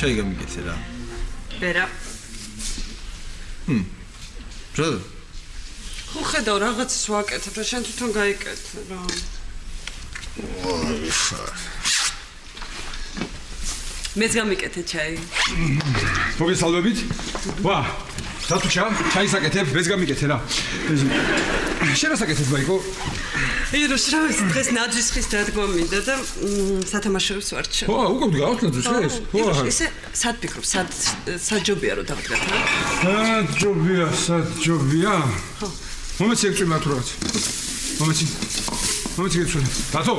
ჩაი გამიგეთე რა. ვერა. რა? ხო ხედავ რაღაცას ვაკეთებ და შენ თვითონ გაიკეთე რა. მეც გამიკეთე ჩაი. მოგესალმებით. ვა, დათუშა, ჩაის აკეთებ, მეც გამიკეთე რა. შენ რას აკეთებ, ბაიკო? იროს რა ვიცი, დღეს ნაძვის ხის დადგმა მინდა და სათამაშოებს ვარჩევ. ვა, უკვე გავხდით ნაძვის ხეს? ვა, ესე სად ფიქრობ, საჯობია რომ დავდგათ რა? საჯობია. ხო. მომეცი ეგ წვიმა თუ რაღაც. მომეცი გეცვლა. დათო.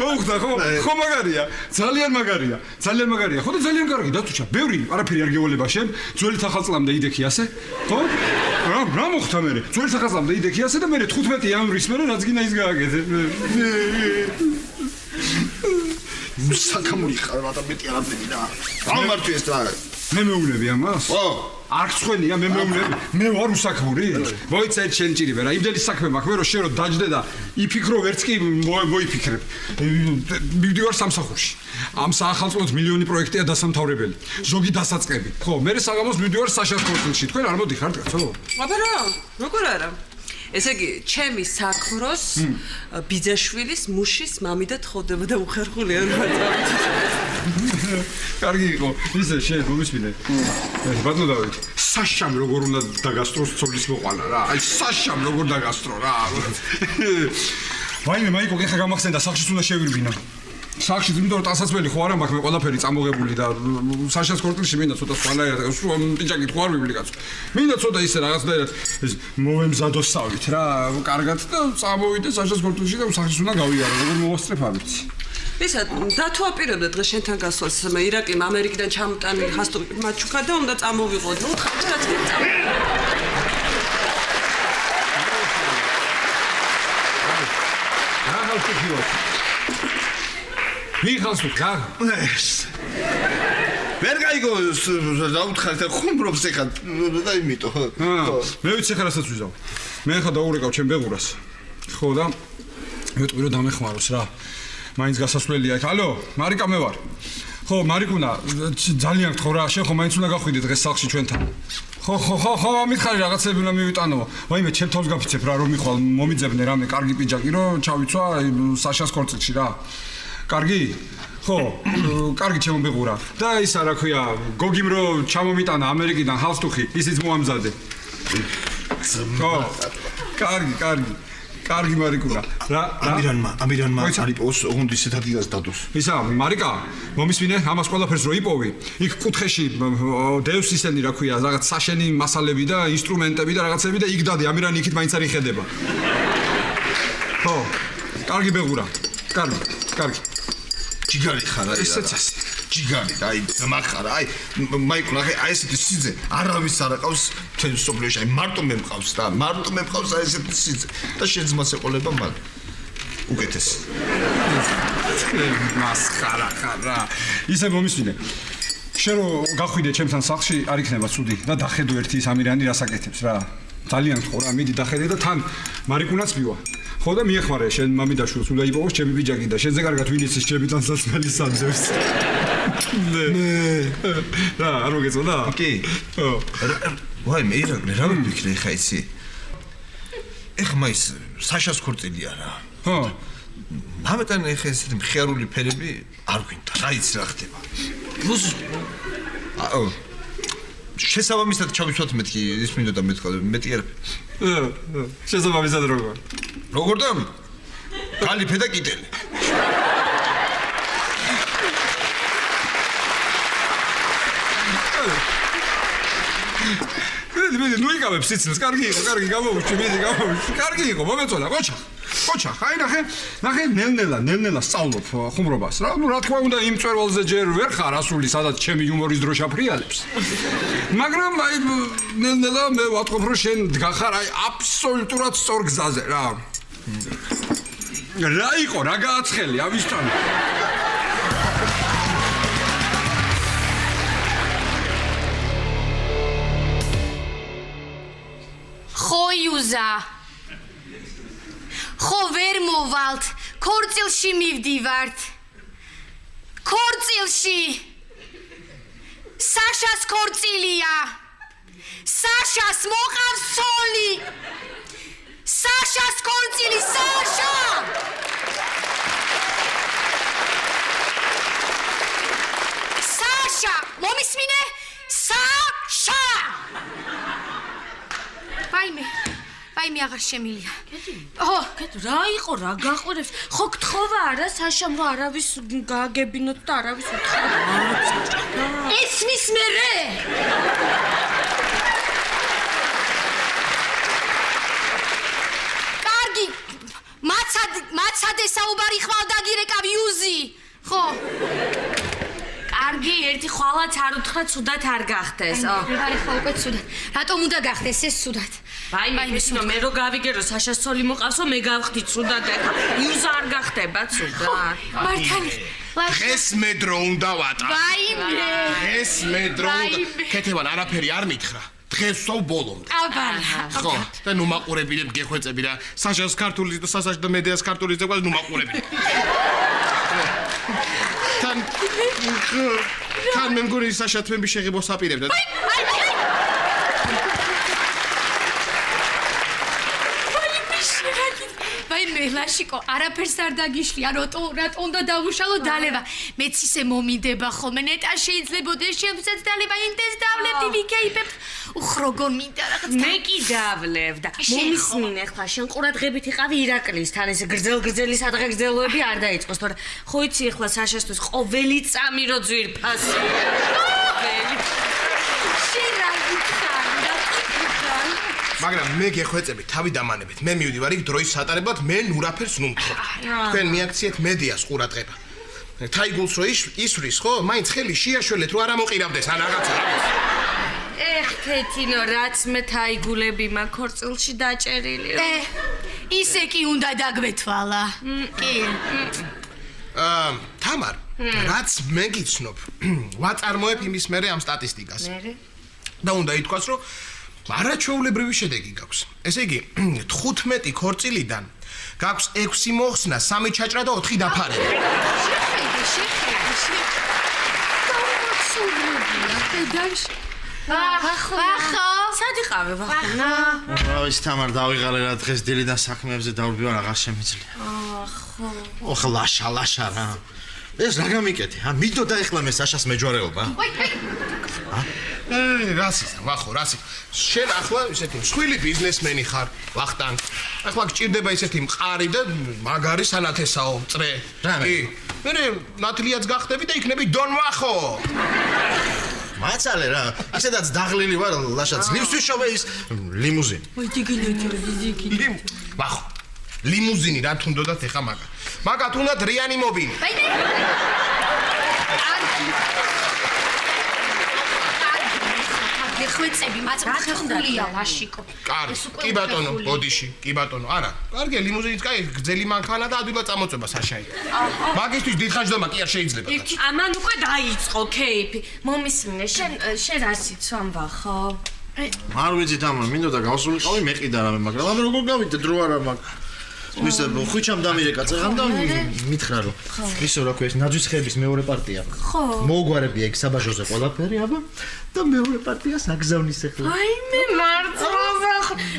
მოუხდა ხო მაგარია ძალიან მაგარია ხო და ძალიან კარგი დათუშა ბევრი არაფერი არ გევალება შენ ძველი ახალწლამდე იდექი ასე ხო რა მოხდა მე ძველი ახალწლამდე იდექი ასე და მე 15 იანვრის მერე რაც გინდა ის გააკეთე საკამური ხარ რა და მეტი არაფერი რა გამარტვი ეს რა მე მეუნები ამას ხო არ ხსვენია მე მეუნები მე ვარ უსაქმური მოიცა შენ ჭირიბე რა იმდენი საქმე მაქვს მე რომ შენ რო დაჯდე და იფიქრო ვერც კი მოიფიქრებ მივდივარ სამსახურში ამ საახალწლოდ მილიონი პროექტია დასამთავრებელი ზოგი დასაწყები ხო მე საღამოს მივდივარ საშასხორტილში თქვენ არ მოდიხართ კაცო აბა რა როგორ არა ესე იგი ჩემი საქმროს ბიძაშვილის მუშის მამი და თხოვდება და უხერხული არ ვარ კარგი იყო ისე შენ მომისმინე ბატონო დავით საშამ როგორ უნდა დაგასტროს ცოლის მოყანა რა აი საშამ როგორ დაგასტრო რა ვაიმე მაიკო გეხა გამახსენდა სახშიც უნდა შევირბინო სახშიც იმიტომ რომ ტანსაცმელი ხო არა მაქვს მე ყველაფერი წამოღებული და საშას კორტილში მინდა ცოტა სხვანაირად პიჭაკი თუ არ ვიბლი კაცო მინდა ცოტა ისე რაღაცნაირად ეს მოვემზადოსავით რა კარგად და წამოვიდე საშას კორტილში და სახშიც უნდა გავიარო როგორ მოვასწრებ ამით ისა დათო აპირებდა დღეს შენთან გასვლას ირაკლიმ ამერიკიდან ჩამოტანილი ხასტური მაჩუკა და უნდა წამოვიღოთ ნუ ხაჭრაც მიხალს ვქარ ვერ გაიგო დაუთხარით ხუმრობს ეხა და იმიტომ მე ვიცი ხა რასაც ვიზავ მე ხა დაურეკავ ჩემ ბეღურას ხო და მეტყვი რომ დამეხმაროს რა მაინც გასასვლელია იქ ალო მარიკა მე ვარ ხო მარიკუნა ძალიან გთხოვ რა შენ ხო მაინც უნდა გახვიდე დღეს სახლში ჩვენთან ხო მითხარი რაღაცები უნდა მივიტანო ვაიმე ჩემ თავს გაფიცებ რა რომ მიხვალ მომიძებნე რამე კარგი პიჯაკი რომ ჩავიცვა საშას კორტილში რა კარგი ხო კარგი ჩემო ბეღურა და ისა რა ქვია გოგიმ რომ ჩამომიტანა ამერიკიდან ჰალსტუხი ისიც მოამზადე ხო კარგი მარიკუნა რა ამირანმა არიპოს ოღონდ ისეთ ადგილას დადოს ისა მარიკა მომისმინე ამას ყველაფერს რო იპოვი იქ კუთხეში დევს ისენი რა ქვია რაღაც საშენი მასალები და ინსტრუმენტები და რაღაცები და იქ დადი ამირანი იქით მაინც არ იხედება ხო კარგი ბეღურა კარგი ჯიგარი ხარ აი ესეც ასე ჯიგარი აი ძმახარა აი მაიკო ნახე აი ესეთი სიძე არავის არ აყავს თენ სოფლიოში აი მარტო მე მყავს და მარტო მე მყავს აი ესეთი სიძე და შეძმას ეყოლება მაგ უკეთეს მასხარა ხარა ისე მომისმინე შენ რო გახვიდე ჩემთან სახლში არ იქნება ცუდი და დახედო ერთი ის ამირანი რას აკეთებს რა ძალიან ხო რა მიდი დახედე და თან მარიკუნაც მივა ხო და მიეხმარე შენ მამიდაშვილს უნდა იპოვოს ჩემი ბიჯაკი და შენზე კარგად ვინ იცის ჩემი თანსაცმელი სამძებს. რა, არ მოგეწონა? კი. ხო. ვაიმე, ირაკლი, რა მიფიქრე ხა იცი? ეხ მაის საშას ქორწილია რა. ხო. ამიტომ ეხა ესეთი მხიარული ფერები არ გვინდა. რა იცი რა ხდება? ნუს აო შესაბამისად ჩავისვათ მეთქი ის მინდოდა მეთქვა მეტი არ შესაბამისად როგორ? როგორ და კალიფე და კიტელი მე ნუ იგავებ სიცილს, კარგი იყო, გამოვიჩი, კარგი იყო, მომეწონა, ყოჩა, ხაი ნახე, ნელ-ნელა სწავლობ ხუმრობას რა, ნუ რა თქმა უნდა იმ წვერვალზე ჯერ ვერ ხარ ასული, სადაც ჩემი იუმორის დრო შაფრიალებს. მაგრამ აი ნელ-ნელა მე ვატყობ რომ შენ დგახარ აი აბსოლუტურად სწორ გზაზე რა. რა იყო, რა გააცხელი, ავისწავლე. ხო იუზა ხო ვერ მოვალთ ქორწილში მივდივართ ქორწილში საშას ქორწილია საშას მოყავს სოლი საშას ქორწილი საშა საშა მომისმინე საშა ვაიმე აღარ შემილია. ო, რა იყო, რა გაყვირებს? ხო გთხოვა არა საშამ რომ არავის გააგებინოთ და არავის უთხოვა. ესმის მერე. კარგი, მაცადე საუბარი ხვალ დაგირეკავ იუზი. ხო. კარგი, ერთი ხვალაც არ უთხრა, ცუდად არ გახდეს. აი ხო, უკვე ცუდად. რატომ უნდა გახდეს ეს ცუდად? ვაიმე, მე რო გავიგერო საშას ცოლი მოყავსო, მე გავხდი ცუდად ეხა. იუზა არ გახდება ცუდად. მართალი. დღეს მე დრო უნდა ვატა. ვაიმე. დღეს მე დრო უნდა. ქეთევან არაფერი არ მითხრა. დღეს ვსვავ ბოლომდე. აბალა. ხო, და ნუ მაყურებინებ გეხვეწები რა. საშას ქართულის და სასაშ და მედიას ქართულის და ნუ მაყურებინებ. თან მე მგონი საშა თმები შეღებოს აპირებდა. ვაიმე, ლაშიკო, არაფერს არ დაგიშლია, რატო უნდა დავუშალო დალევა. მეც ისე მომინდება ხოლმე, ნეტა შეიძლებოდა შემცეთ დალევა, ინდეს დავლევდი, ვიკეიფებ. უხ, როგორ მინდა რაღაც. მე კი დავლევ და მომისმინე ხა, შენ ყურადღებით იყავი ირაკლისთან, ეს გრძელ-გრძელი სადღეგრძელოები არ დაიწყოს, თორე ხო იცი ახლა საშასთვის ყოველი წამი რო ძვირფასი. შენ რა გითხარ? მაგრამ მე გეხვეწები თავი დამანებით. მე მივდივარ იქ დროის სატარებლად, მე ნურაფერს ნუმთხოვ. თქვენ მიაქციეთ მედიას ყურადღება. თაიგულს რო ისვრის, ხო? მაინც ხელი შეაშველეთ, რომ არ ამოყირავდეს ან რაღაცა. ეხ, ქეთინო, რაც მე თაიგულები მაქვს ქორწილში დაჭერილი. ისე კი უნდა დაგვეთვალა. კი. თამარ, რაც მე გიცნობ, ვაწარმოებ იმის მერე ამ სტატისტიკას. და უნდა ითქვას, რომ არაჩვეულებრივი შედეგი გაქვს. ესე იგი, 15 ქორწილიდან გაქვს 6 მოხსნა, 3 ჩაჭრა და 4 დაფარება. ახო, სად იყავე ვახონა? რავის თამარ დავიღალე რა დღეს დილიდან საქმეებზე დავბივარ აღარ შემიძლია. ხო, ლაშა რა. ეს რა გამიკეთე? მიდოდა ეხლა მე საშას მეჯვარეობა. რასის, ვახო, რასის. შენ ახლა ისეთი მსხვილი ბიზნესმენი ხარ, ვახტანგ. ახლა გჭირდება ისეთი მყარი და მაგარი სანათესაო წრე. კი. მე ნათლიაც გახდები და იქნები დონ ვახო. მაცალე რა, ისედაც დაღლილი ვარ, ლაშა ძლივს ვიშოვე ის ლიმუზინი. ვახო. ლიმუზინი რა თუნდოდათ ეხა მაგა. მაგა თუნდათ რიანი მობინი. ხვეწები, მაწმახებულია ლაშიკო. კარგი, კი ბატონო, ბოდიში, კი ბატონო. არა, კარგია, ლიმუზინიც კაი, გძელი მანქანა და ადვილად წამოწება საშაი. მაგისთვის დიდხანჯდომა კი არ შეიძლება. ამან უკვე დაიწყო ქეიფი. მომისმინე, შენ რას იცვამ ვახო? არ ვიცი თამარ, მინდოდა გავსულიყავი, მეყიდა რამე, მაგრამ აბა როგორ გავიდე, დრო არა მაქვს. ის ხვიჩამ დამირეკა წეღან და მითხრა რომ ისო რა ქვია ეს ნაძვის ხეების მეორე პარტია. ხო. მოუგვარებია იქ საბაჟოზე ყველაფერი აბა და მეორე პარტიას აგზავნის ახლა. აი მე მარწმობა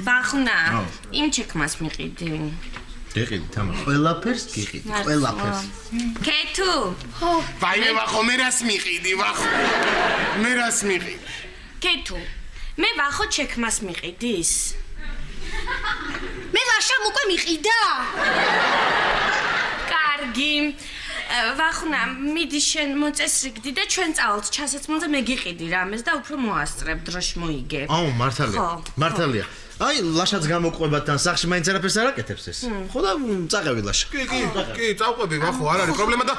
ვახნა. იმ ჩეკმას მიყიდი. გიყიდი თამა. ყველაფერს გიყიდი, ყველაფერს. კეთუ. ვაი მე ვახო მე რას მიყიდი ვახო. მე რას მიყიდი. კეთუ. მე ვახო ჩეკმას მიყიდის. მე ლაშამ უკვე მიყიდა. კარგი. ვახნა, მიდი შენ მოწესრიგდი და ჩვენ წავალთ ჩასაცმელზე მე გიყიდი რამეს და უფრო მოასწრებ დროში მოიგებ. აუ მართალია. ხო. მართალია. აი ლაშაც გამოყვებათ თან სახში მაინც არაფერს არ აკეთებს ეს. ხო და წაყევი ლაშა. კი, წავყვები ვახო, არ არის პრობლემა და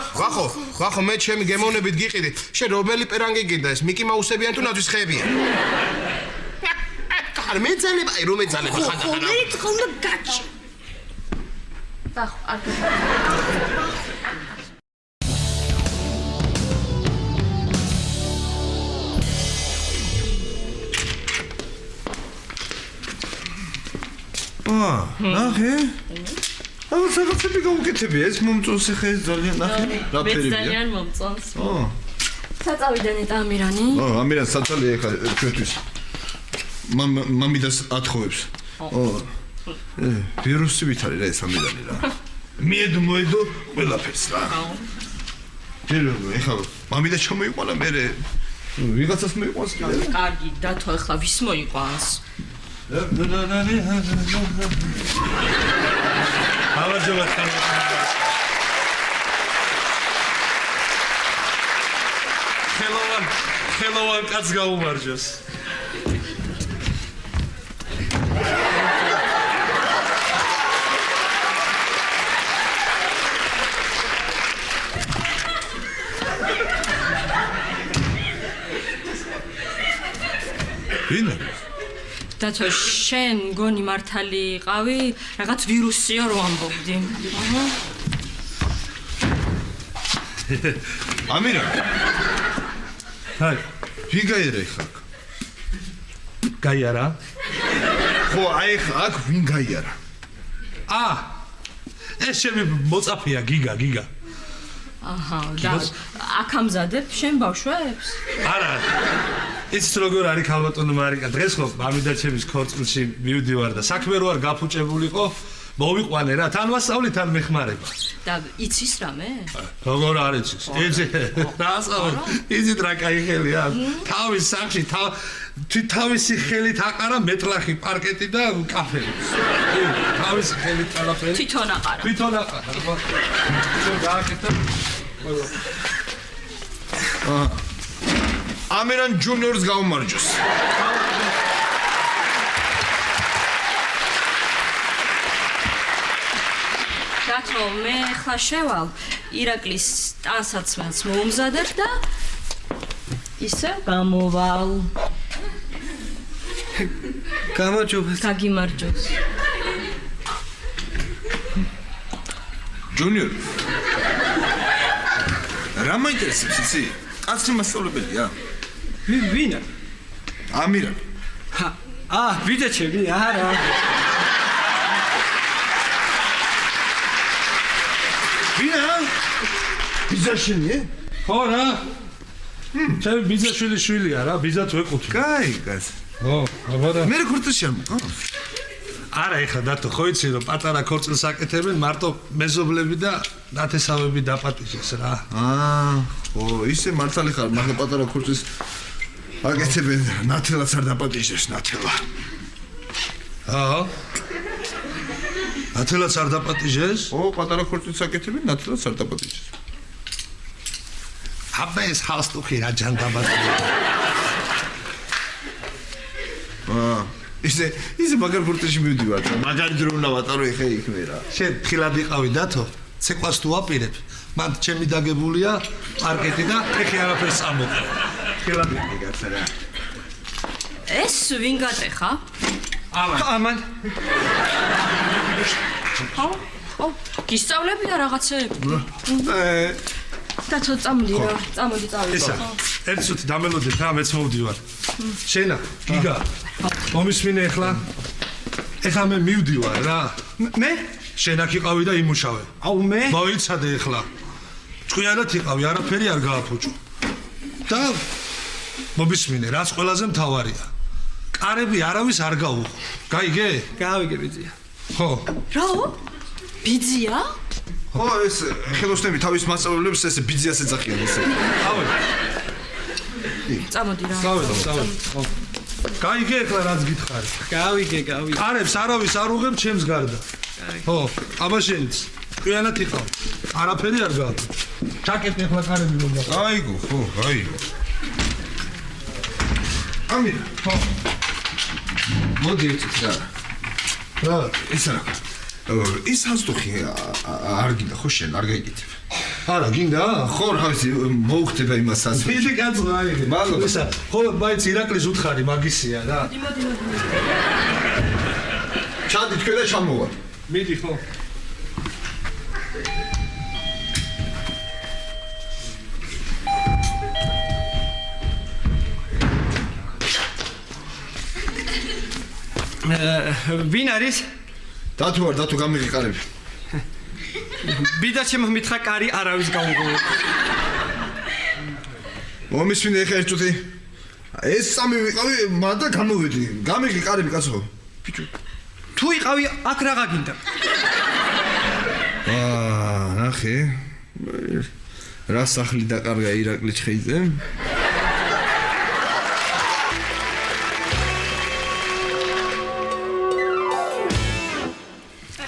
ვახო მე ჩემი გემოვნებით გიყიდი. შენ რომელი პერანგი გინდა ეს მიკი მაუსებიან თუ ნაძვის ხეებიან? არ მეძალება, რომ მეძალება ხანდა. მე თქონდა გაჩი. ვახო, არ ნახე? აუ რაღაცები გაუკეთები ეს მომწონს ხე ეს ძალიან ნახე. რა ფერებია? ძალიან მომწონს. საწავიდან ეტა ამირანი? ამირან საწალია ხა ჩვენთვის. მამიდას ათხოვებს. ვირუსი ვითარი რა ეს ამირანი რა. მიედმოედო ყველაფერს რა. ეხლა მამიდა ჩამოიყვანა მე ვიღაცას მოიყვანს კიდე. კარგი, დათო ახლა ვის მოიყვანს? ამაჟობა ხარ. ხელოვან კაც გაუმარჯოს. ვინა? დათო შენ გონი მართალი იყავი, რაღაც ვირუსიო რო ამბობდი. ამირა. ჰაი, ვინ გაიარა ხა? გაიარა? ხო, აი ხა აქ ვინ გაიარა? ეს ჩემი მოწაფეა გიგა. აჰა, და აკამზადებ შენ ბავშვებს? არა. იცით როგორ არის ქალბატონო მარიკა, დღეს ხო მამიდა ჩემის ქორწილში მივდივარ და საქმე რო არ გაფუჭებულიყო, მოვიყვანე რა, თან ვასწავლი, თან მეხმარება. და იცის რამე? როგორ არ იცის? იცით რა კაი ხელია? თავის სახში თავისი ხელით აყარა მეტლახი პარკეტი და კაფელი. თავისი ხელით ყველაფერი. თვითონ აყარა. თვითონ აყარა. შენ გააკეთა. ამირან ჯუნიორს გაუმარჯოს. დათო, მე ხა შევალ ირაკლის ტანსაცმელს მოუმზადებ და ისე გამოვალ. გამარჯობა. გაგიმარჯოს. ჯუნიორ. რა მაინტერესებს იცი? კაცი მასწავლებელია? ვინა? ამირან. ვიდა ჩემი, არა. ვინა? ბიზაშენია? ხო რა. ჩემი ბიზაშვილი შვილია რა, ბიზა თუ ეკუთვი. კაი, კაც. ხო, აბა. მე ქორწილში არ მყავს. არა, ეხლა დათო, ხო იცი რომ პატარა ქორწილს აკეთებენ, მარტო მეზობლები და ნათესავები დაპატიჟეს რა. ხო, ისე მართალი ხარ, მაგრამ პატარა ქორწილს აკეთებენ, ნათელაც არ დაპატიჟეს, ნათელა. ნათელაც არ დაპატიჟეს? ო, პატარა ქორწილს აკეთებენ, ნათელაც არ დაპატიჟეს. აბა ეს ჰალსტუხი რა ჯან დაპატიჟეს. ისე მაგარ ქორწილში მივდივარ, მაგარი დრო უნდა ვატარო ეხა იქმე რა. შენ ხილად იყავი დათო? ცეკვას თუ აპირებ, მან ჩემი დაგებულია პარკეტი და ეხი არაფერს წამოყვა. ხილად იყავი კაცო რა. ეს ვინ გატეხა? ამან. ხო, გისწავლებია რაღაცეები. დათო, წამოდი რა, წამოდი წავიდე. ესა, ერთ წუთი დამელოდეთ რა, მეც მოვდივარ. შენა, გიგა. მომისმინე ეხლა. ეხლა მე მივდივარ რა. მე? შენ აქ იყავი და იმუშავე. აუ მე? მოიცადე ეხლა. ჭკვიანად იყავი, არაფერი არ გააფუჭო. და მობისმინე, რაც ყველაზე მთავარია. კარები არავის არ გაუღო. გაიგე? გავიგე ბიძია. ხო. რა? ბიძია? ხო, ეს ხელოსნები თავის მასწავლებლებს ეს ბიძიას ეძახიან ესე. ავე. წამოდი რა. დავედო. ხო. გაიგე ეხლა რაც გითხარი. გავიგე. კარებს არავის არ უღებ ჩემს გარდა. ხო, აბა შენც. ჭკვიანად იყავ. არაფერი არ გააფუჭო. ჩაკეთ ეხლა კარები რომ გაყო. აიგო, ხო, აიგო. ამი, ხო. მოდი ეცით რა. რა? ეს რა? ის ასტუხი არ გინდა ხო შენ არ გაიგეთებ. არა, გინდა? ხო, რა ვიცი, მოუხდება იმასაც. დიდი კაცო აიღე. მადლობა. ისა, ხო, მაინც ირაკლის უთხარი მაგისია რა. მოდი. ჩადი თქვენ და ჩამოვა. მიდი ხო. ვინ არის? დათუ არ დათუ გამიღიყარები. ბიძა ჩემ მითხრა კარი არავის გაუღო. მომისმინე ეხა ერთ წუთი. ეს სამი ვიყავი, მან და გამოვედი. გამიღიყარები კაცო. ბიჭო. თუ იყავი აქ რაღა გინდა? ნახე. რა სახლი დაკარგა ირაკლი ჩხეიძე?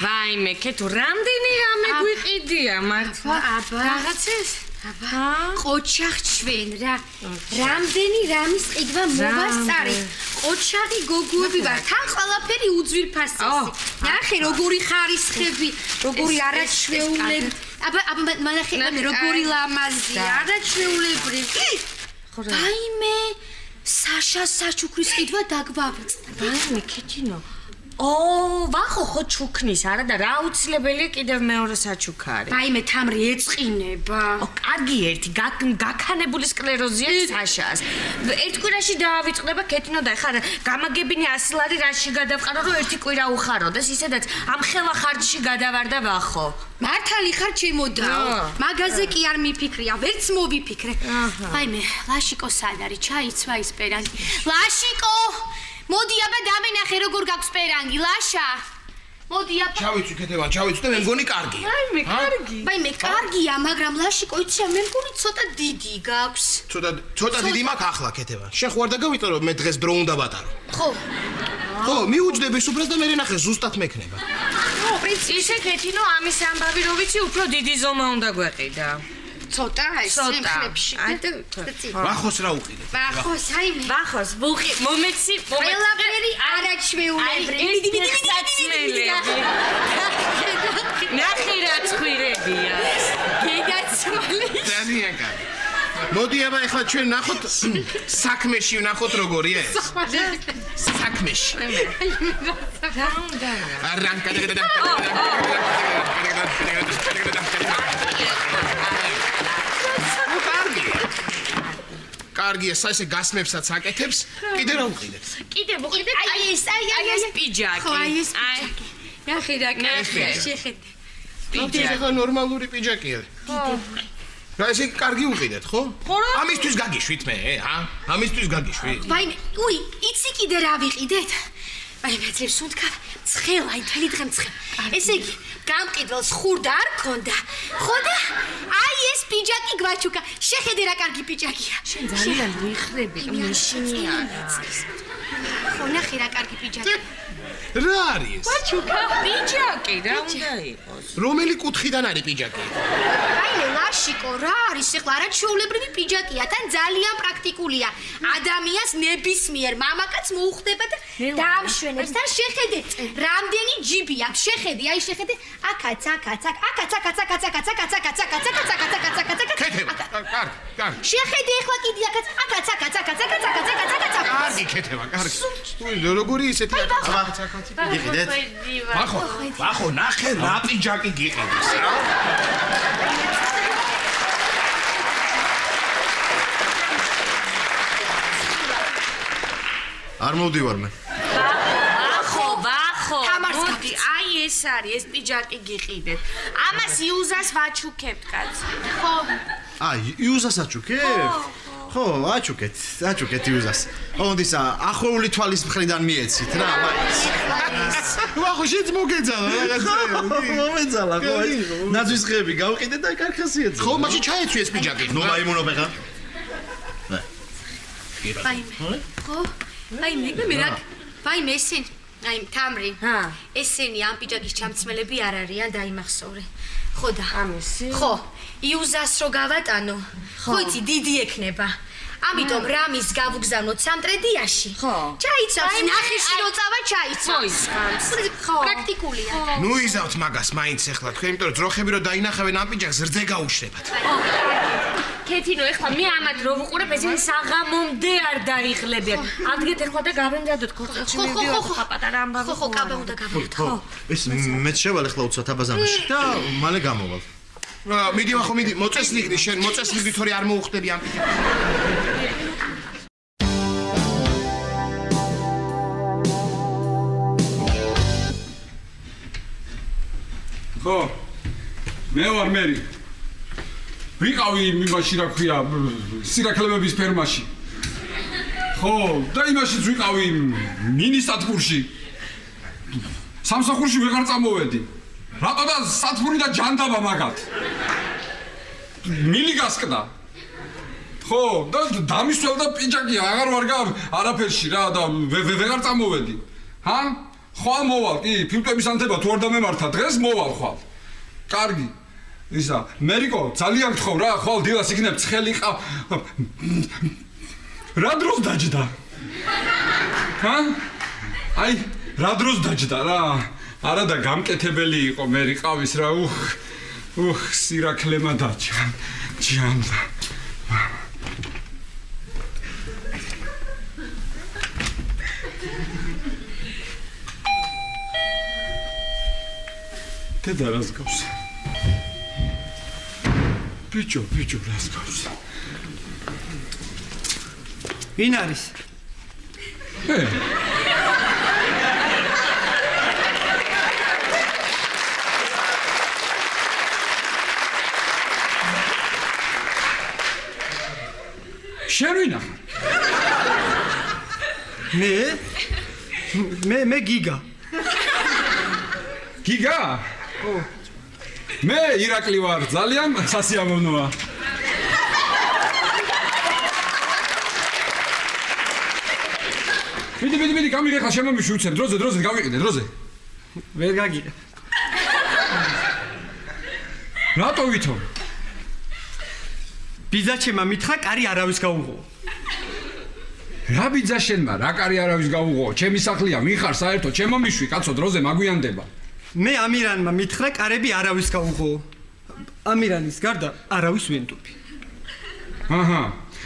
ვაიმე, კეთო, რამდენი რამე გვიყიდია მართლა? აბა, რაღაცეს? აბა, ყოჩახ ჩვენ რა. რამდენი რამის ყიდვა მოვასწარი. ყოჩაღი გოგოები ვარ, თან ყველაფერი უძვირფასესი. ნახე, როგორი ხარისხები, როგორი არაჩვეულები. აბა, მანახე, როგორი ლამაზია, არაჩვეულებრივი. ვაიმე, საშას საჩუქრის ყიდვა დაგვავიწყდა. ვაიმე, კეთინო. ვახო ხო ჩუქნის არა და რა უცილებელი კიდევ მეორე საჩუქარი. ვაიმე, თამრი ეწყინება. კარგი ერთი გაქანებული სკლეროზია საშას. ერთ კვირაში დაავიწყდება კეთინო და ხარ გამაგებინი 100 ლარი რაში გადავყარო რომ ერთი კვირა უხაროდეს ისედაც ამ ხელა ხარჯში გადავარდა ვახო. მართალი ხარ ჩემოდაო. მაგაზე კი არ მიფიქრია, ვერც მოვიფიქრე. ვაიმე, ლაშიკო სად არის? ჩაიცვა ის პერანგი. ლაშიკო! მოდი აბა დამენახე როგორ გაქვს პერანგი, ლაშა. მოდი აბა. ჩავიცვი ქეთევან, ჩავიცვი და მე მგონი კარგია. ვაიმე, კარგი. ვაიმე, კარგია, მაგრამ ლაშიკო, იცი, მე მგონი ცოტა დიდი გაქვს. ცოტა დიდი მაქვს ახლა ქეთევან. შენ ხო არ დაგავიტო რომ მე დღეს დრო უნდა ვატარო. ხო. ხო, მიუჯდები სუფრას და მე ნახე ზუსტად მექნება. ხო, პრინციპი ისე ქეთინო ამის ამბავი რო ვიცი, უფრო დიდი ზომა უნდა გვეყიდა. ცოტა ეს შემხლებში. ვახოს რა უყიდე? ვახოს, აიმე. ვახოს, მომეცი, ყველაფერი არაჩვეულებრივი. ნახე რა ცხვირებია. გეგაცმალი. ძალიან კარგი. მოდი აბა ეხლა ჩვენ ნახოთ საქმეში ვნახოთ როგორია ეს. საქმეში. რა უნდა? კარგია, საერთოდ გასმებსაც აკეთებს. კიდე რა უყიდეთ? კიდე მოყიდეთ. აი ეს პიჯაკი. ხო, აი ეს პიჯაკი. ნახე რა კარგია, შეხედე. პიჯაკი ხო ნორმალური პიჯაკია. რა ესე კარგი უყიდეთ, ხო? ამისთვის გაგიშვით მე, ამისთვის გაგიშვით. ვაიმე, უი, იცი კიდე რა ვიყიდეთ? ვაიმე, ძლებს უნდკა, ცხელა, მთელი დღე ცხელა. ესე იგი, გამყიდველს ხურდა არ ქონდა. ხო და აი ეს პიჯაკი გვაჩუკა. შეხედე რა კარგი პიჯაკია. შენ ძალიან ვიხრები, მეშინია. ხო, ნახე რა კარგი პიჯაკი. რა არის ეს? გვაჩუკა, პიჯაკი, რა უნდა იყოს? რომელი კუთხიდან არის პიჯაკი? ვაიმე, ლაშიკო, რა არის ეხლა არაჩვეულებრივი პიჯაკია, თან ძალიან პრაქტიკულია. ადამიანს ნებისმიერ მამაკაც მოუხდება და დაამშვენებს. თან შეხედე, რამდენი ჯიბი აქვს, შეხედე, აი შეხედე, აქაც. კარგი. შეხედე ეხლა კიდე აქაც. კარგი ქეთევა, კარგი. როგორი ისეთი იყიდეთ? ვახო, ნახე რა პიჯაკი გიყიდეს რა. არ მოვდივარ მე. ვახო. თამარ მოდი, აი ეს არის, ეს პიჯაკი გიყიდეთ. ამას იუზას ვაჩუქებთ, კაც. ხო. იუზას აჩუქებთ? ხო, აჩუქეთ იუზას. ონდის ახვეული თვალის მხრიდან მიეცით რა, მაინც. ვახო, შეც მოგეძალა რაღაცა. მომეძალა, ხო? ნაძვის ხეები გავყიდეთ და კარხასიეთ. ხო, მაშინ ჩაეცვი ეს პიჯაკი. ნუ მაიმუნობ ხა. ხო? მე რა? ვაიმე ესენი? აი, თამრი. ესენი ამ პიჯაკის ჩამცმელები არ არიან, დაიმახსოვრე. ხო და ამისი? ხო, იუზას რო გავატანო. ხო იცი, დიდი ექნება. ამიტომ რამის გავუგზავნოთ სამტრედიაში. ხო. ჩაიცავს, ნახეში რო წავა ჩაიცავს. ხო. პრაქტიკულია. ნუ იზავთ მაგას მაინც ახლა თქვენ, იმიტომ რომ ძროხები რო დაინახავენ ამ პიჯაკს რძე გაუშვებათ. კეთინო, ეხლა მე ამათ რო ვუყურებ, ესენი საღამომდე არ დაიღლებიან. ადგეთ ეხლა და გავემზადოთ ქორწილში მივდივართ ხა პატარა ამბავი. ხო, კაბა უნდა გავაკეთო. ხო. ეს მეც შევალ ახლა უცბად აბაზანაში და მალე გამოვალ. მიდი ვახო, მიდი, მოწესრიგდი შენ, მოწესრიგდი თორე არ მოუხდები ამ ხო, მე ვარ მერი. ვიყავი იმაში რა ქვია, სირაქლემების ფერმაში. ხო, და იმაშიც ვიყავი მინის სათბურში. სამსახურში ვეღარ წამოვედი. რატო და სათბური და ჯანდაბა მაგათ. მილი გასკდა. ხო, და დამისველ და პიჯაკი აღარ ვარ არაფერში რა და ვეღარ წამოვედი. ჰა? ხვალ მოვალ, კი, ფილტვების ანთება თუ არ დამემართა დღეს მოვალ ხვალ. კარგი. ისა, მერიკო, ძალიან გთხოვ რა, ხვალ დილას იქნებ ცხელი ყავ. რა დროს დაჯდა? ჰა? აი, რა დროს დაჯდა რა? არა და გამკეთებელი იყო მერი ყავის რა, სირაქლემა დაჯდა. დედა რას გავს? ბიჭო, რას გავს? ვინ არის? შენ ვინ ახარ? მე გიგა. გიგა? ხო. მე ირაკლი ვარ, ძალიან სასიამოვნოა. მიდი, გამიგე ხა შემომიშვი უცებ, დროზე გავიყიდე, დროზე. ვერ გაგიგე. რატო ვითომ? ბიძაჩემა მითხრა, კარი არავის გაუღო. რა ბიძა შენმა, რა კარი არავის გაუღო? ჩემი სახლია, ვინ ხარ საერთოდ? შემომიშვი, კაცო, დროზე მაგვიანდება. მე ამირანმა მითხრა, კარები არავის გაუღო. ამირანის გარდა არავის ვენდობი. აჰა.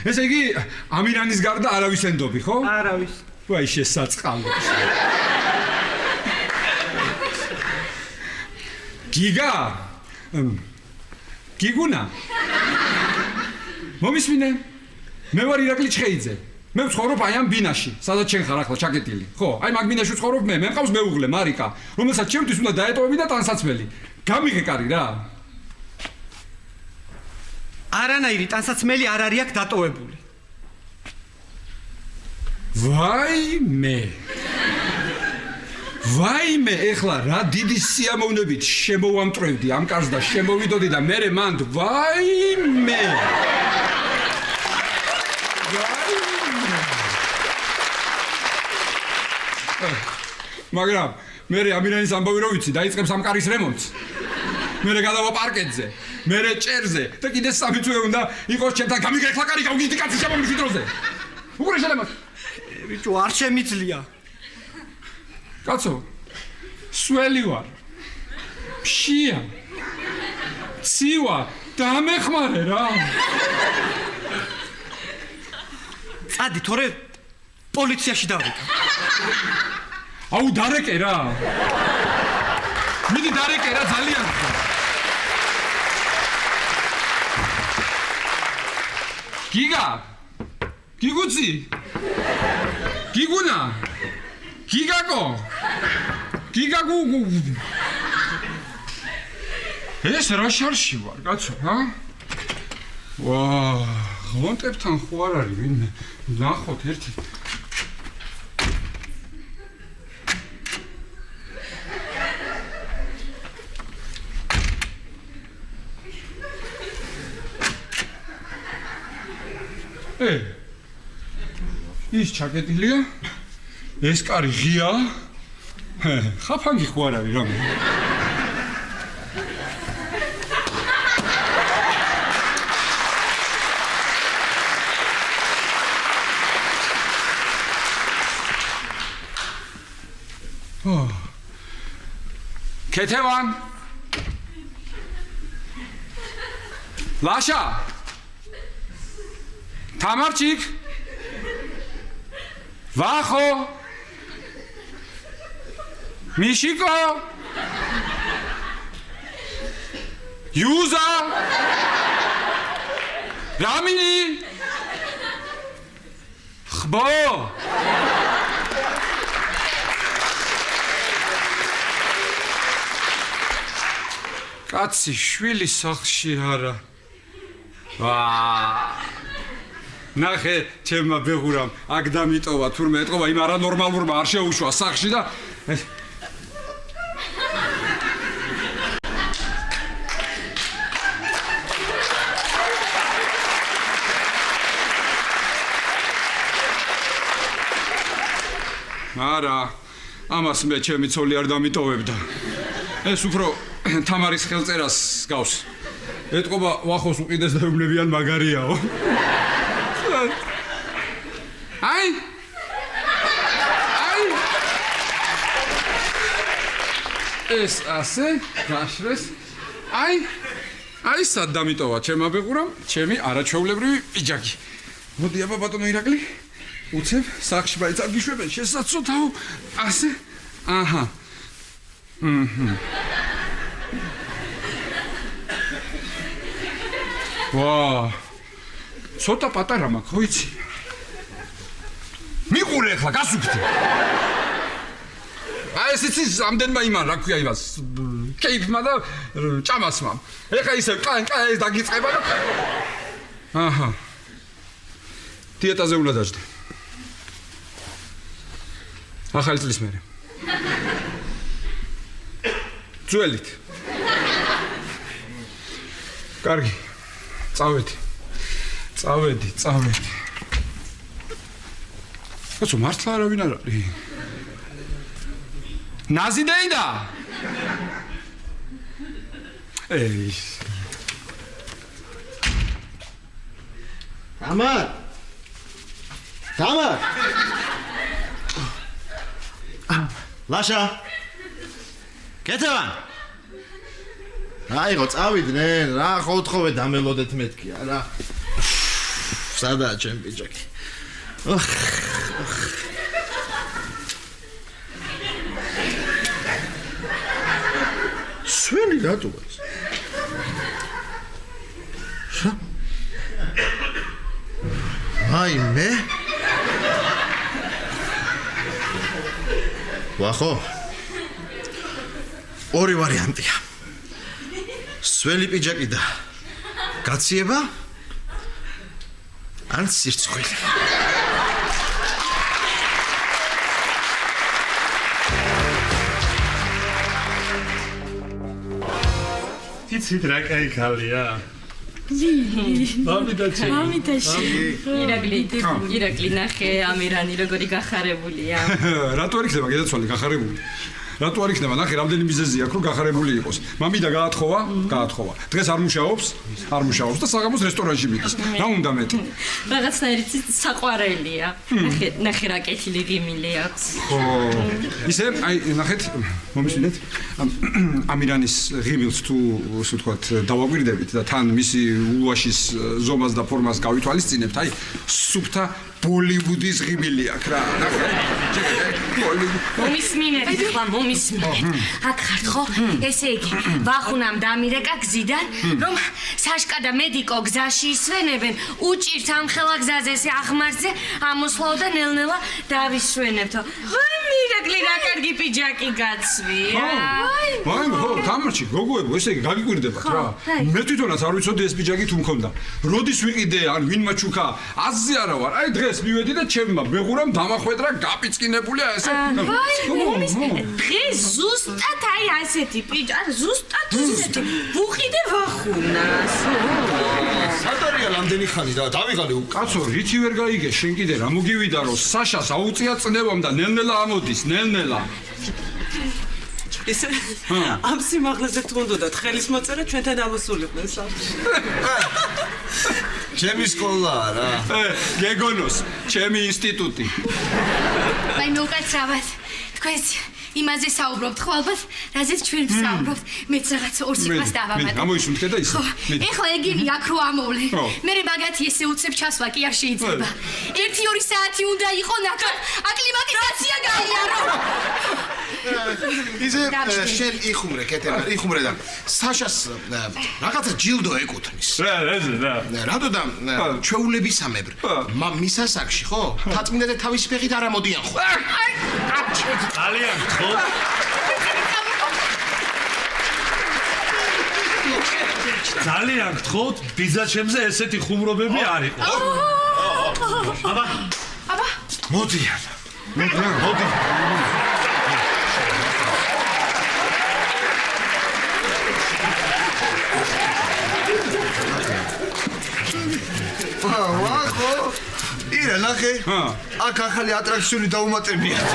ესე იგი, ამირანის გარდა არავის ვენდობი, ხო? არავის. ვაი, შესაწყალო. გიგა? გიგუნა? მომისმინე? მე ვარ ირაკლი ჩხეიძე. მე ვცხოვრობ აი ამ ბინაში, სადაც შენ ხარ ახლა ჩაკეტილი. ხო, აი მაგ ბინაში ვცხოვრობ მე მყავს მეუღლე მარიკა, რომელსაც ჩემთვის უნდა დაეტოვები და ტანსაცმელი. გამიღე კარი რა. არანაირი ტანსაცმელი არ არის აქ დატოვებული. ვაიმე, ეხლა რა დიდი სიამოვნებით შემოვამტრევდი ამ კარს და შემოვიდოდი და მერე მანდ ვაიმე. მაგრამ მერე ამირანის ამბავი რო ვიცი, დაიწყებს ამ კარის რემონტს. მერე გადავა პარკეტზე, მერე ჭერზე და კიდე 3 წუთი უნდა იყოს ჩემთან. გამიგე ეხლა კარი გავგიჟდი კაცი შემომიშვი დროზე. უყურე შენებას. ბიჭო, არ შემიძლია. კაცო, სველი ვარ. ფშია. ცივა, დამეხმარე რა. წადი, თორე პოლიციაში დავიკავ. აუ, დარეკე რა. მიდი დარეკე რა, ძალიან ხო. გიგა? გიგუცი? გიგუნა? გიგაკო? გიგაგუ ეს რა შარში ვარ კაცო ჰა ვა ღონტებთან ხო არ არის ვინმე ნახოთ ერთი ის ჩაკეტილია ეს კარი ღია ხაფანგი ხო არ არის რამე ქეთევან ლაშა თამარჩიკ ვახო მიშიკო იუზა რამილი ხბო კაცი შვილი სახლში არა ნახე ჩემმა ბეღურამ აქ დამიტოვა თურმე ეთყობა იმ არანორმალურმა არ შეუშვა სახლში და არა ამას მე ჩემი ცოლი არ დამიტოვებდა ეს უფრო თამარის ხელწერას გავს ეთყობა ვახოს უყიდეს და უბლებიან მაგარიაო აი ეს ასე გაშრეს აი სად დამიტოვა ჩემმა ბეღურამ ჩემი არაჩვეულებრივი პიჯაკი მოდი აბა ბატონო ირაკლი უცებ სახლში მაინც არ გიშვებენ შესაძლოა ასე აჰა ვა ცოტა პატარა მაქვს ხო იცი მიყურე ახლა გასუქდი აი ეს იცი ამდენმა იმან რა ქვია იმას კეიფმა და ჭამასმა ეხა ისე ეს დაგიწყება და აჰა დიეტაზე უნდა დაждე ახალი წლის მერე ძველით კარგი წავედი კაცო მართლა არავინ არ არის ნაზი დეიდა ეს თამარ ლაშა კეთევან აიღო წავიდნენ რა ხო უთხოვე დამელოდეთ მეთქი არა სადაა ჩემი პიჯაკი სველი რატოაც აი მე ვახო ორი ვარიანტია სველი პიჯაკი და გაციება ან სირცხვილი იცით რა კაი ქალია ირაკლი ნახე ამირანი როგორი გახარებულია რატო არ იქნება გადაცვალი გახარებული რატო არ იქნება ნახე რამდენი მიზეზი აქვს რომ გახარებული იყოს მამიდა გაათხოვა დღეს არ მუშაობს და საღამოს რესტორანში მიდის რა უნდა მეტი რაღაცნაირად საყვარელია ნახე რა კეთილი ღიმილი აქვს ხო ისე აი ნახეთ მომისმინეთ ამირანის ღიმილს თუ ასე ვთქვათ დავაგვირდებით და თან მისი ულვაშის ზომას და ფორმას გავითვალისწინებთ აი სუფთა ბოლივუდის ღიმილი აქვს რა ნახე მომისმინეთ მომისმინეთ. აქ ხართ ხო? ესე იგი, ვახუნამ დამირეკა გზიდან, რომ საშკა და მედიკო გზაში ისვენებენ, უჭირთ ამ ხელა გზაზე ესე აღმართზე, ამოსვლაო და ნელ-ნელა დავისვენებთო. ვაი, მირაკლი, რა კარგი პიჯაკი გაცვია. ვაი, ხო, თამაში, გოგოებო, ესე იგი გაგიკვირდებათ რა. მე თვითონაც არ ვიცოდი ეს პიჯაკი თუ მქონდა. როდის ვიყიდე, ან ვინმა ჩუქა, აზზე არა ვარ. აი დღეს მივედი და ჩემმა მეღურამ დამახვედრა გაპიწყინებულია ესე. დღეს ზუსტად აი ასეთი პიჯაკი, ზუსტად ისეთი. ვუყიდე ვახუნას. სადარია რამდენი ხანი და დავიღალე უკვე. კაცო, რითი ვერ გაიგე, შენ კიდე რა მოგივიდა რომ საშას აუწია წნევამ და ნელ-ნელა ამოდის, ნელ-ნელა. ისე ამ სიმაღლეზე თუ უნდათ ხელის მოწერა ჩვენთან ამოსულიყვნენ სახლში. ჩემი სკოლაა რა. გეგონოს, ჩემი ინსტიტუტი. აი მე უკაცრავად თქვენს იმაზე საუბრობთ ხო ალბათ რაზეც ჩვენ ვსაუბრობთ მეც რაღაც ორ სიტყვას დავამატე. გამოიშუნთქე და ისე. ეხლა ეგენი აქ რო ამოვლე. მე მაგათი ესე უცებ ჩასვლა კი არ შეიძლება. 1-2 საათი უნდა იყოს ნახო. აკლიმატიზაცია გაიარო. ისე შენ იხუმრე კეთება, იხუმრე და საშას რაღაცა ჯილდო ეკუთვნის. რა. რატო და ჩვეულებისამებრ მისასაკში ხო? თაწმინდა და თავის ფეხით არ ამოდიან ხო? ძალიან ხო? ძალიან გთხოვთ, ბიძაჩემზე ესეთი ხუმრობები არ იყო. აბა. მოდიან. მოდი. ვახო ირა ნახე აქ ახალი ატრაქციონი დაუმატებიათ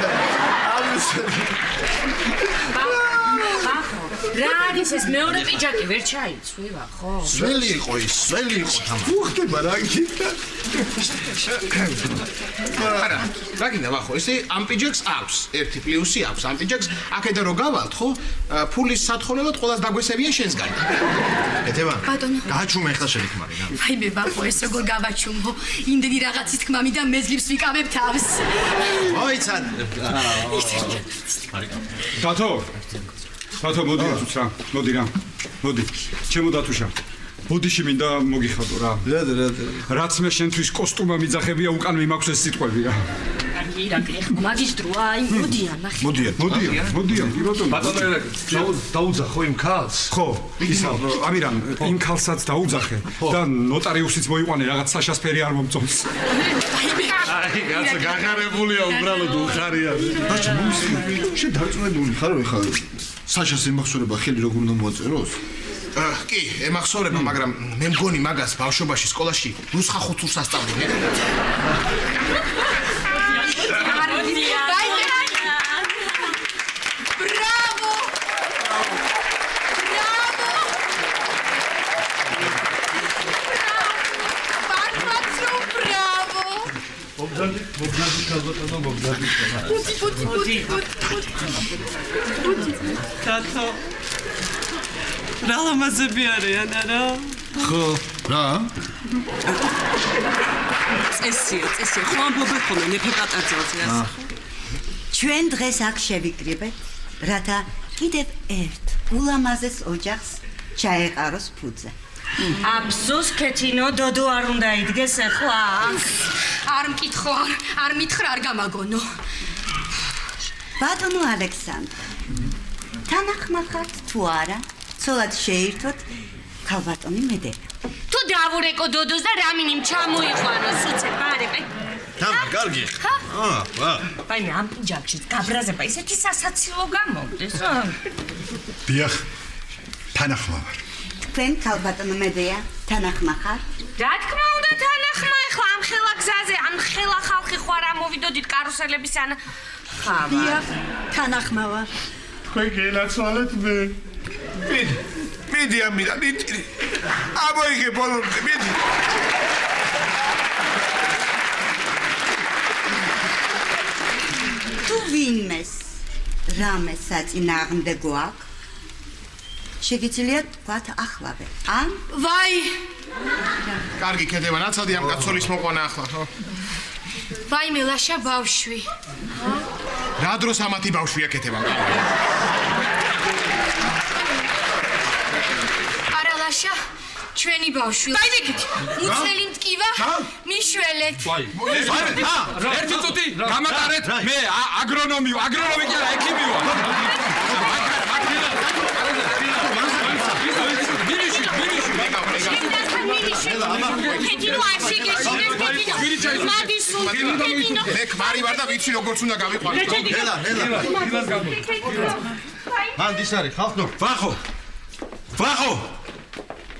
რა არის ეს მეორე პიჯაკი ვერ ჩაიცვივა ხო? სველი იყო ის, სველი იყო თამა. უხდება რა გინდა? არა, რა გინდა ვახო, ესე ამ პიჯაკს აქვს, ერთი პლუსი აქვს ამ პიჯაკს, აქედან რო გავალთ ხო? ფულის სათხოვნელად ყველას დაგვესებია შენსგან. ეთევა. ბატონო. გააჩუმე ახლა შეგიქმარი რა. ვაი მე ვახო ეს როგორ გავაჩუმო. იმდენი რაღაცის თქმა მინდა მეზლებს ვიკავებ თავს. მოიცან. დათო. დათო მოდი რა, მოდი რა. მოდი. ჩემო დათუშა. ბოდიში მინდა მოგიხადო რა. რაც მე შენთვის კოსტუმა მიძახებია უკან მიმაქვს ეს სიტყვები რა. ირაკლი, მაგის დროა, აი მოდიან, ნახე. მოდიან, კი ბატონო. ბატონო, დაუძახო იმ ქალს? ხო, ისა, ამირან, იმ ქალსაც დაუძახე და ნოტარიუსიც მოიყვანე რაღაც საშასფერი არ მომწონს. აი, კაცო, გაღარებულია უბრალოდ უხარია. ბაჭი, შენ დარწმუნებული ხარ ხა საშას ემახსოვრება ხელი როგორ უნდა მოაწეროს? კი, ემახსოვრება, მაგრამ მე მგონი მაგას ბავშვობაში სკოლაში რუსხა ხუთურს ასწავლდნენ. მოგდადი ქალბატონო, მოგდადი. მოდი. დათო რა ლამაზები არიან არა? ხო, რა? წესია, ხო ამბობენ ხოლმე ნეფე პატარძალზე ასე. ჩვენ დღეს აქ შევიკრიბეთ, რათა კიდევ ერთ ულამაზეს ოჯახს ჩაეყაროს ფუძე. აფსუს კეთინო დოდო არ უნდა იდგეს ახლა. არ მკითხო, არ მითხრა არ გამაგონო. ბატონო ალექსანდრე, თანახმახართ თუ არა, ცოლად შეირთოთ ქალბატონი მედელა. თუ დავურეკო დოდოს და რამინიმ ჩამოიყვანოს უცებ ბარები. თამა, კარგი. ვაი მე ამ პიჯაკში გაბრაზება ისეთი სასაცილო გამოგდეს რა. დიახ, თანახმა ვარ. თქვენ ქალბატონო მედეა თანახმახართ? რა თქმა უნდა თანახმა ახლა ამ ხელა გზაზე, ამ ხელა ხალხი ხო არ ამოვიდოდით კარუსელების ან ხავა. დიახ, თანახმა ვარ. თქვენ გელაცვალეთ მე. მიდი ამირა, მიდი. ამოიღე ბოლომდე, მიდი. თუ ვინმეს რამე საწინააღმდეგო აქვს, შეგიძლია თქვათ ახლავე. ან ვაი! კარგი კეთება, ნაცადი ამ კაცოლის მოყვანა ახლა, ხო? ვაი მე ლაშა ბავშვი. რა დროს ამათი ბავშვი აკეთება? არალაშა ჩვენი ბავშვი. დაიდეკით. უცელი მტკივა. მიშველეთ. ერთი წუთი გამატარეთ. მე აგრონომი კი არა, ექიმი ვარ. მე ქმარი ვარ და ვიცი როგორც უნდა გავიყვანო. მან ის არის ხალხო. ვახო.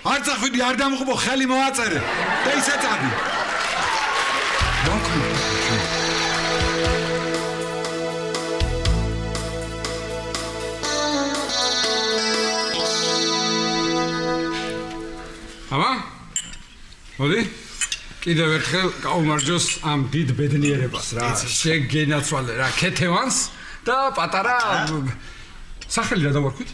არ წახვიდი, არ დამხუბო, ხელი მოაწერე. და ისე წადი. აბა? მოდი. კიდევ ერთხელ გაუმარჯოს ამ დიდ ბედნიერებას რა. შეგენაცვალე რა ქეთევანს და პატარა სახელი რა დავარქვით?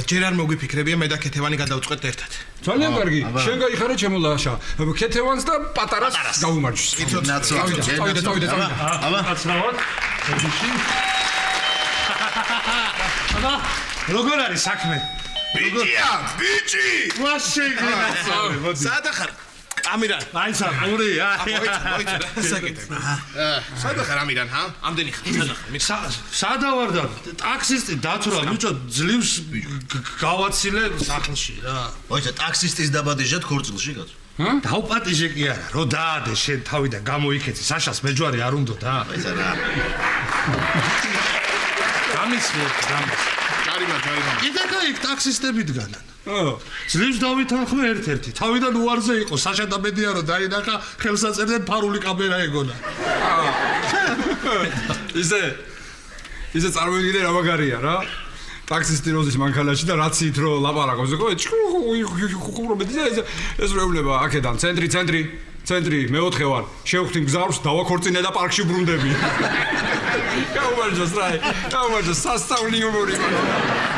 ჯერ არ მოგვიფიქრებია მე და ქეთევანი გადავწყვეტ ერთად. ძალიან კარგი. შენ გაიხარო ჩემო ლაშა. ქეთევანს და პატარას გაუმარჯოს. წავიდე. აბა, აცნავად. აბა, როგორ არის საქმე? ბიჭია, ბიჭი! ვასე გენაცვალე, მოდი. სადა ხარ? ამირან. აი საყური, მოიცა. სადა ხარ ამირან, ჰა? ამდენი ხარ. სადა ვარ და ტაქსისტი დათვრა, ბიჭო, ძლივს გავაცილე სახლში რა. მოიცა, ტაქსისტის დაბადეჟად ქორწილში კაცო. დავპატიჟე კი არა, რო დაადე შენ თავიდან გამოიქეცი, საშას მეჯვარი არ უნდა და. მოიცა რა. გამისმოთ. ჯარიმა. კიდე გაიქ ტაქსისტები დგანან. ძლივს დავითანხმე ერთ-ერთი. თავიდან უარზე იყო, საშა და მედია რო დაინახა, ხელსაწერდენ ფარული კამერა ეგონა. ისე წარმოვიდგინე რა მაგარია რა. ტაქსისტი როზის მანქანაში და რაციით რო ლაპარაკობს, ეს რეუბნება აქედან ცენტრი მეოთხე ვარ. შევხვდი გზავრს, დავაქორწინე და პარკში ბრუნდები. გაუმარჯოს რა. სასწაული იუმორი მაგ.